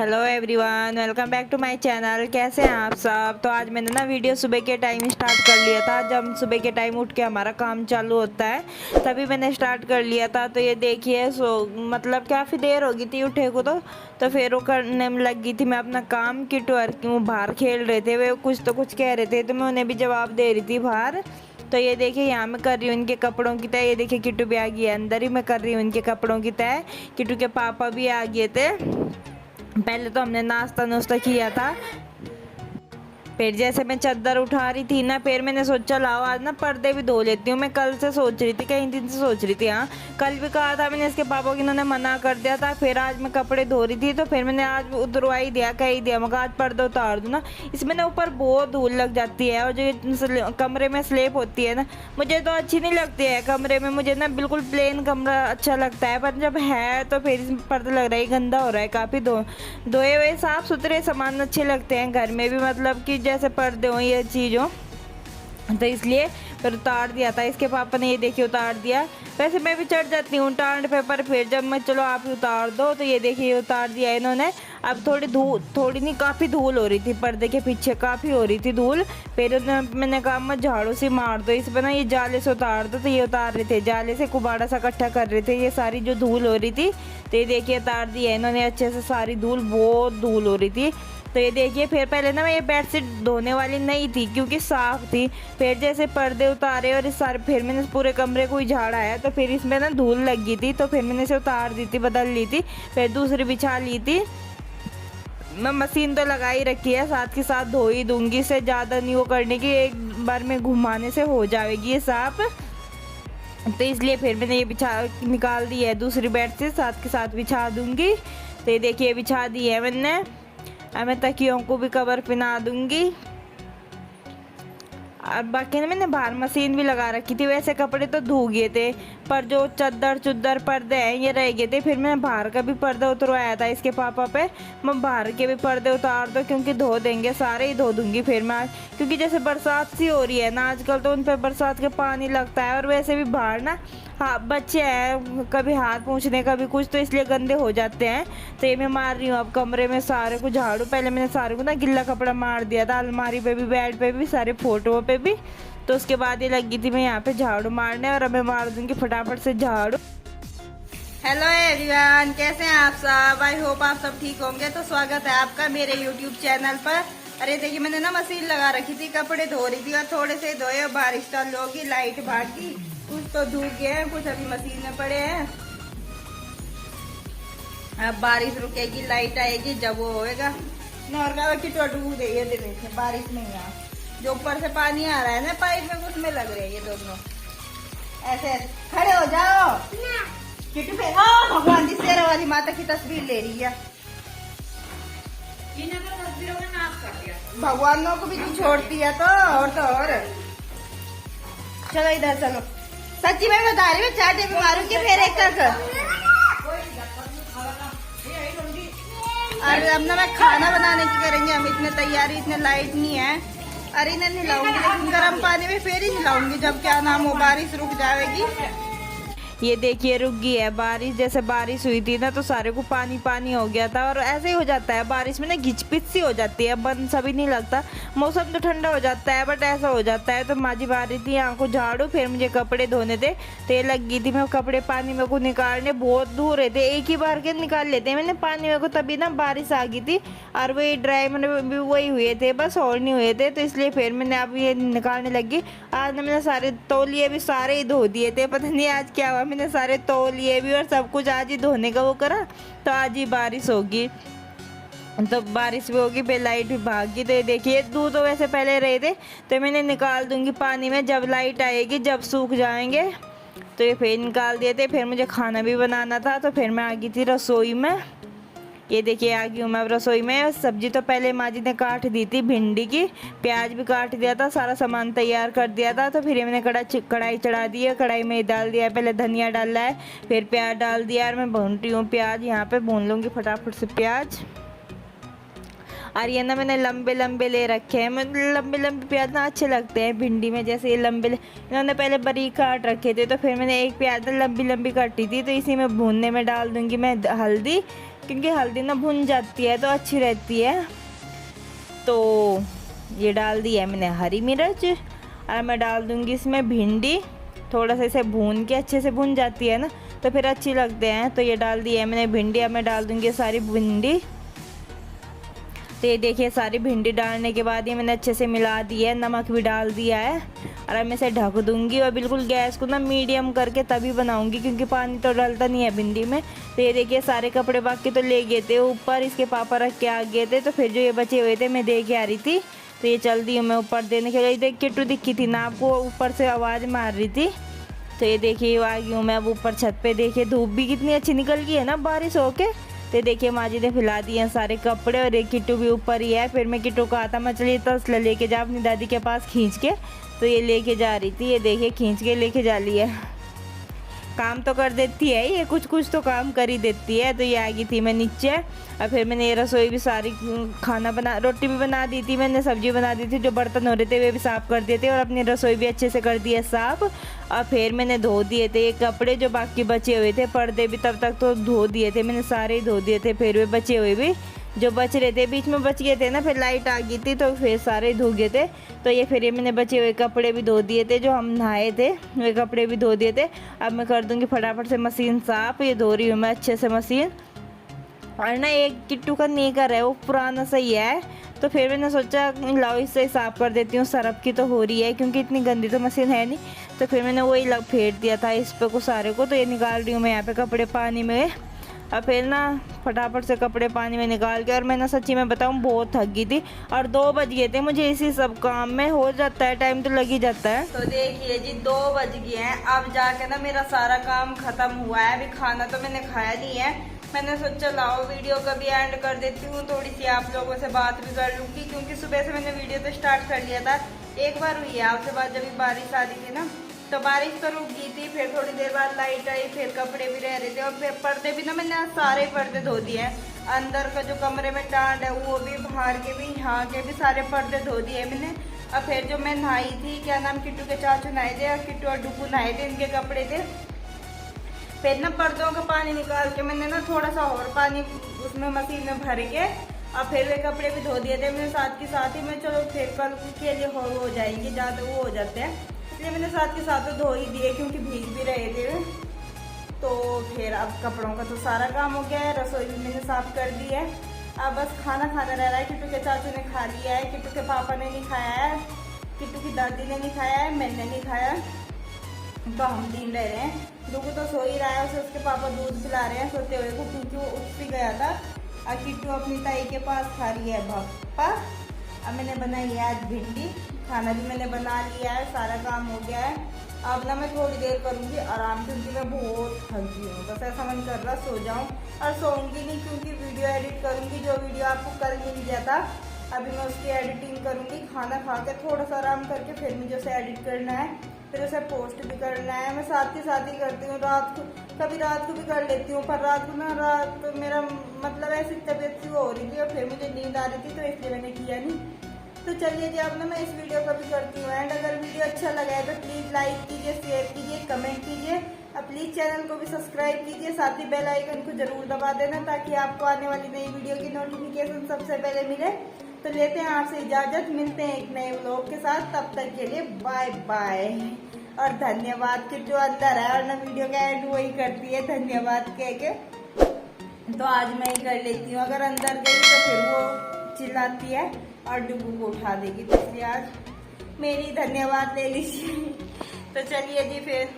Hello everyone, welcome back to my channel. कैसे हैं आप सब। तो आज मैंने ना वीडियो सुबह के टाइम स्टार्ट कर लिया था। जब सुबह के टाइम उठ के हमारा काम चालू होता है तभी मैंने स्टार्ट कर लिया था। तो ये देखिए, मतलब काफ़ी देर हो गई थी उठे को। तो फिर वो करने में लग गई थी मैं अपना काम। किट्टू और क्यों बाहर खेल रहे थे, वे कुछ तो कुछ कह रहे थे तो मैं उन्हें भी जवाब दे रही थी बाहर। तो ये देखिए, यहाँ मैं कर रही हूँ इनके कपड़ों की तय। ये देखिए, किट्टू भी आ गई है अंदर ही, मैं कर रही हूँ इनके कपड़ों की तय। किट्टू के पापा भी आ गए थे। पहले तो हमने नाश्ता नुश्ता किया था। फिर जैसे मैं चादर उठा रही थी ना, फिर मैंने सोचा लाओ आज ना पर्दे भी धो लेती हूँ। मैं कल से सोच रही थी, कई दिन से सोच रही थी। हाँ, कल भी कहा था मैंने इसके पापा की, इन्होंने मना कर दिया था। फिर आज मैं कपड़े धो रही थी तो फिर मैंने आज उधरवा ही दिया, कह ही दिया मगर आज पर्दे उतार दूँ ना। इसमें ना ऊपर बहुत धूल लग जाती है और जो कमरे में स्लेप होती है ना, मुझे तो अच्छी नहीं लगती है कमरे में। मुझे ना बिल्कुल प्लेन कमरा अच्छा लगता है, पर जब है तो फिर इसमें पर्दा लग रहा है गंदा हो रहा है काफ़ी। धोए हुए साफ़ सुथरे सामान अच्छे लगते हैं घर में भी, मतलब कि जैसे पर्दे हो ये चीज़ हो। तो इसलिए फिर उतार दिया था इसके पापा ने। ये देखिए उतार दिया। वैसे मैं भी चढ़ जाती हूँ टांड पे, पर फिर जब मैं चलो आप ही उतार दो। तो ये देखिए उतार दिया इन्होंने। अब थोड़ी नहीं काफ़ी धूल हो रही थी पर्दे के पीछे, काफ़ी हो रही थी धूल। फिर मैंने कहा मैं झाड़ू से मार दो इस पर ना, ये जाले से उतार दो। तो ये उतार रहे थे जाले से, कुबाड़ा सा इकट्ठा कर रहे थे ये सारी जो धूल हो रही थी। तो ये देखिए उतार दिया इन्होंने अच्छे से सारी धूल, बहुत धूल हो रही थी। तो ये देखिए, फिर पहले ना मैं ये बेडशीट धोने वाली नहीं थी क्योंकि साफ़ थी। फिर जैसे पर्दे उतारे और इस सारे, फिर मैंने पूरे कमरे को ही झाड़ा है तो फिर इसमें ना धूल लग गई थी। तो फिर मैंने इसे उतार दी थी, बदल ली थी, फिर दूसरी बिछा ली थी। मैं मशीन तो लगा ही रखी है, साथ के साथ धो ही दूंगी। इसे ज़्यादा नहीं वो करने की, एक बार में घुमाने से हो जाएगी ये साफ। तो इसलिए फिर मैंने ये बिछा निकाल दी है दूसरी बेड से, साथ के साथ बिछा दूंगी। तो ये देखिए बिछा दी है मैंने। अब मैं तकियों को भी कवर पहना दूंगी। और बाकी ना मैंने बाहर मशीन भी लगा रखी थी। वैसे कपड़े तो धो गए थे, पर जो चद्दर पर्दे हैं ये रह गए थे। फिर मैं बाहर का भी पर्दा उतरवाया था इसके पापा पे। मैं बाहर के भी पर्दे उतार दो क्योंकि धो देंगे, सारे ही धो दूंगी फिर मैं। क्योंकि जैसे बरसात सी हो रही है ना आजकल, तो उन पर बरसात के पानी लगता है। और वैसे भी बाहर ना हाँ बच्चे हैं, कभी हाथ पोंछने कभी कुछ, तो इसलिए गंदे हो जाते हैं। तो ये मैं मार रही हूँ अब कमरे में सारे को झाड़ू। पहले मैंने सारे को ना गिल्ला कपड़ा मार दिया था, अलमारी पे भी, बेड पे भी, सारे फोटो पे भी। तो उसके बाद ये लगी थी मैं यहाँ पे झाड़ू मारने, और अब मैं मार दूंगी फटाफट से झाड़ू। हेलो एवरीवन, कैसे हैं आप सब। आई होप आप सब ठीक होंगे। तो स्वागत है आपका मेरे यूट्यूब चैनल पर। अरे देखिए, मैंने ना मशीन लगा रखी थी, कपड़े धो रही थी और थोड़े से धोए। बारिश चालू होगी, लाइट भागी, कुछ तो धूप गए हैं, कुछ अभी मशीन में पड़े हैं। अब बारिश रुकेगी, लाइट आएगी, जब वो होएगा नॉर्मल की तो डूब गई है दिन में। बारिश नहीं आ, जो ऊपर से पानी आ रहा है ना पाइप में, उसमें लग रहे हैं ये दोनों। ऐसे खड़े हो जाओ किटू पे। भगवान जी, शेरा वाली माता की तस्वीर ले रही है। भगवानों को भी तू छोड़ती है तो और चलो इधर चलो। सच्ची मैं बता रही हूँ, चाटे भी मारूंगी फिर एक तक। अरे अब ना मैं खाना बनाने की करेंगे हम, इतने तैयारी, इतने लाइट नहीं है। अरे इन्हें नहलाऊंगी, लेकिन गर्म पानी में फिर ही नहलाऊंगी जब क्या नाम हो बारिश रुक जाएगी। ये देखिए रुक गई है बारिश। जैसे बारिश हुई थी ना तो सारे को पानी पानी हो गया था। और ऐसे ही हो जाता है बारिश में ना, घिचपिच सी हो जाती है, बंद सभी नहीं लगता। मौसम तो ठंडा हो जाता है बट ऐसा हो जाता है। तो माँ जी मार रही थी यहाँ को झाड़ू, फिर मुझे कपड़े धोने थे। तो ये लग गई थी मैं कपड़े पानी में को निकालने, बहुत धो रहे थे, एक ही बार के निकाल लेते हैं मैंने पानी में को। तभी ना बारिश आ गई थी और वही ड्राई में भी वही हुए थे बस, और नहीं हुए थे। तो इसलिए फिर मैंने अब ये निकालने लगी। आज ना मैंने सारे तौलिए भी सारे ही धो दिए थे, पता नहीं आज क्या हुआ, मैंने सारे तौलिए भी और सब कुछ आज ही धोने का वो करा। तो आज ही बारिश होगी, तो बारिश भी होगी, फिर लाइट भी भागी। तो देखिए दूध तो वैसे पहले रहे थे, तो मैंने निकाल दूंगी पानी में जब लाइट आएगी, जब सूख जाएंगे। तो ये फिर निकाल दिए थे। फिर मुझे खाना भी बनाना था, तो फिर मैं आ गई थी रसोई में। ये देखिए आ गई हूँ मैं रसोई में। सब्जी तो पहले माँ जी ने काट दी थी, भिंडी की, प्याज भी काट दिया था, सारा सामान तैयार कर दिया था। तो फिर ये मैंने कढ़ाई चढ़ा दी है, कढ़ाई में डाल दिया है, पहले धनिया डाला है, फिर प्याज डाल दिया। और मैं भून रही हूँ प्याज, यहाँ पे भून लूँगी फटाफट से प्याज। और ये ना मैंने लंबे लंबे ले रखे हैं, मुझे लंबे लंबे प्याज ना अच्छे लगते हैं भिंडी में। जैसे ये लंबे इन्होंने पहले बारीक काट रखे थे, तो फिर मैंने एक प्याज लंबी लंबी काटी थी। तो इसी में भूनने में डाल दूँगी मैं हल्दी, क्योंकि हल्दी ना भुन जाती है तो अच्छी रहती है। तो ये डाल दी है मैंने हरी मिर्च, और मैं डाल दूँगी इसमें भिंडी। थोड़ा सा इसे भून के, अच्छे से भुन जाती है ना तो फिर अच्छी लगते हैं। तो ये डाल दी है मैंने भिंडी। अब मैं डाल दूँगी सारी भिंडी। तो ये देखिए सारी भिंडी डालने के बाद ये मैंने अच्छे से मिला दी है, नमक भी डाल दिया है। और अब मैं इसे ढक दूँगी और बिल्कुल गैस को ना मीडियम करके तभी बनाऊँगी, क्योंकि पानी तो डलता नहीं है भिंडी में। तो ये देखिए सारे कपड़े बाकी तो ले गए थे ऊपर, इसके पापा रख के आ गए थे। तो फिर जो ये बचे हुए थे मैं दे के आ रही थी। तो ये चल दी हूँ मैं ऊपर देने के लिए। देख किट्टू दिखी थी ना आपको, ऊपर से आवाज़ मार रही थी। तो ये देखिए आ गई हूँ मैं अब ऊपर छत पे। देखिए धूप भी कितनी अच्छी निकल गई है ना बारिश होके। तो देखिए माँ जी ने फैला दिए हैं सारे कपड़े, और एक किट्टू भी ऊपर ही है। फिर मैं किट्टू को आता मछली तसला लेके जा अपनी दादी के पास खींच के। तो ये लेके जा रही थी, ये देखिए खींच के लेके जा ली है। काम तो कर देती है ये, कुछ कुछ तो काम कर ही देती है। तो ये आ गई थी मैं नीचे, और फिर मैंने ये रसोई भी सारी खाना बना, रोटी भी बना दी थी मैंने, सब्जी बना दी थी। जो बर्तन हो रहे थे वे भी साफ़ कर दिए थे, और अपनी रसोई भी अच्छे से कर दी है साफ़। और फिर मैंने धो दिए थे ये कपड़े जो बाकी बचे हुए थे, पर्दे भी तब तक तो धो दिए थे मैंने, सारे ही धो दिए थे। फिर वे बचे हुए भी जो बच रहे थे, बीच में बच गए थे ना, फिर लाइट आ गई थी तो फिर सारे धो गए थे। तो ये फिर ये मैंने बचे हुए कपड़े भी धो दिए थे, जो हम नहाए थे वे कपड़े भी धो दिए थे। अब मैं कर दूंगी फटाफट से मशीन साफ़। ये धो रही हूँ मैं अच्छे से मशीन। और ना एक किट्टू का नेकर है वो पुराना सही है, तो फिर मैंने सोचा लाओ इससे साफ़ कर देती हूँ। सरफ की तो हो रही है क्योंकि इतनी गंदी तो मशीन है नहीं। तो फिर मैंने वही फेर दिया था इस पे को सारे को। तो ये निकाल रही हूँ मैं यहाँ पे कपड़े पानी में। और फिर ना फटाफट से कपड़े पानी में निकाल के, और मैं ना सच्ची में बताऊँ बहुत थक गई थी, और 2 बज गए थे मुझे इसी सब काम में। हो जाता है टाइम तो लग ही जाता है। तो देखिए जी 2 बज गए हैं, अब जाके ना मेरा सारा काम खत्म हुआ है। अभी खाना तो मैंने खाया नहीं है। मैंने सोचा लाओ वीडियो का भी एंड कर देती हूँ, थोड़ी सी आप लोगों से बात भी कर लूँगी, क्योंकि सुबह से मैंने वीडियो तो स्टार्ट कर लिया था। एक बार हुई है आपसे बात, जब बारिश आ रही थी ना, तो बारिश तो रुक गई थी। फिर थोड़ी देर बाद लाइट आई, फिर कपड़े भी रह रहे थे, और फिर पर्दे भी ना मैंने सारे पर्दे धो दिए हैं। अंदर का जो कमरे में टांड है वो भी, बाहर के भी, यहाँ के भी सारे पर्दे धो दिए मैंने। और फिर जो मैं नहाई थी, क्या नाम, किट्टू के चाचू नहाए थे, और किट्टू और डुकू नहाए थे, इनके कपड़े थे। फिर ना पर्दों का पानी निकाल के मैंने ना थोड़ा सा और पानी उसमें मशीन में भर के, और फिर वे कपड़े भी धो दिए थे मैंने साथ के साथ ही। मैं चलो फिर कल के लिए हो जाएंगे, ज़्यादा वो हो जाते हैं, इसलिए मैंने साथ के साथ तो धो ही दिए, क्योंकि भीग भी रहे थे। तो फिर अब कपड़ों का तो सारा काम हो गया है, रसोई भी मैंने साफ कर दी है। अब बस खाना खाना रह रहा है। किट्टू के चाचू ने खा लिया है, किट्टू के पापा ने नहीं खाया है, किट्टू की दादी ने नहीं खाया है, मैंने नहीं खाया, तो हम 3 रह रहे हैं। डुगू तो सो ही रहा है, उसे उसके पापा दूध पिला रहे हैं सोते हुए को, क्योंकि वो उठ भी गया था। और किट्टू अपनी ताई के पास खा रही है भप्पा। अब मैंने बनाई है आज भिंडी, खाना भी मैंने बना लिया है, सारा काम हो गया है। अब ना मैं थोड़ी देर करूँगी आराम, क्योंकि मैं बहुत थक गई हूँ। बस ऐसा मन कर रहा सो जाऊँ, और सोऊंगी नहीं, क्योंकि वीडियो एडिट करूँगी। जो वीडियो आपको कल मिल गया था, अभी मैं उसकी एडिटिंग करूँगी। खाना खा के थोड़ा सा आराम करके फिर मुझे उसे एडिट करना है, फिर उसे पोस्ट भी करना है। मैं साथ ही साथ ही करती हूँ, रात को कभी रात को भी कर लेती हूँ, पर रात को ना रात मेरा मतलब ऐसी तबीयत सी हो रही थी, और फिर मुझे नींद आ रही थी, तो इसलिए मैंने किया नहीं। तो चलिए जी अब ना मैं इस वीडियो को भी करती हूँ एंड। अगर वीडियो अच्छा लगा है तो प्लीज़ लाइक कीजिए, शेयर कीजिए, कमेंट कीजिए, और प्लीज़ चैनल को भी सब्सक्राइब कीजिए। साथ ही बेल आइकन को जरूर दबा देना, ताकि आपको आने वाली नई वीडियो की नोटिफिकेशन सबसे पहले मिले। तो लेते हैं आपसे इजाज़त, मिलते हैं एक नए व्लॉग के साथ, तब तक के लिए बाय बाय। और धन्यवाद कि जो अंदर है और ना वीडियो का एंड वही करती है धन्यवाद कह के, तो आज मैं ही कर लेती हूँ। अगर अंदर गई तो फिर वो चिल्लाती है और डुगू को उठा देगी, तो इसलिए आज मेरी धन्यवाद ले लीजिए। तो चलिए जी फिर।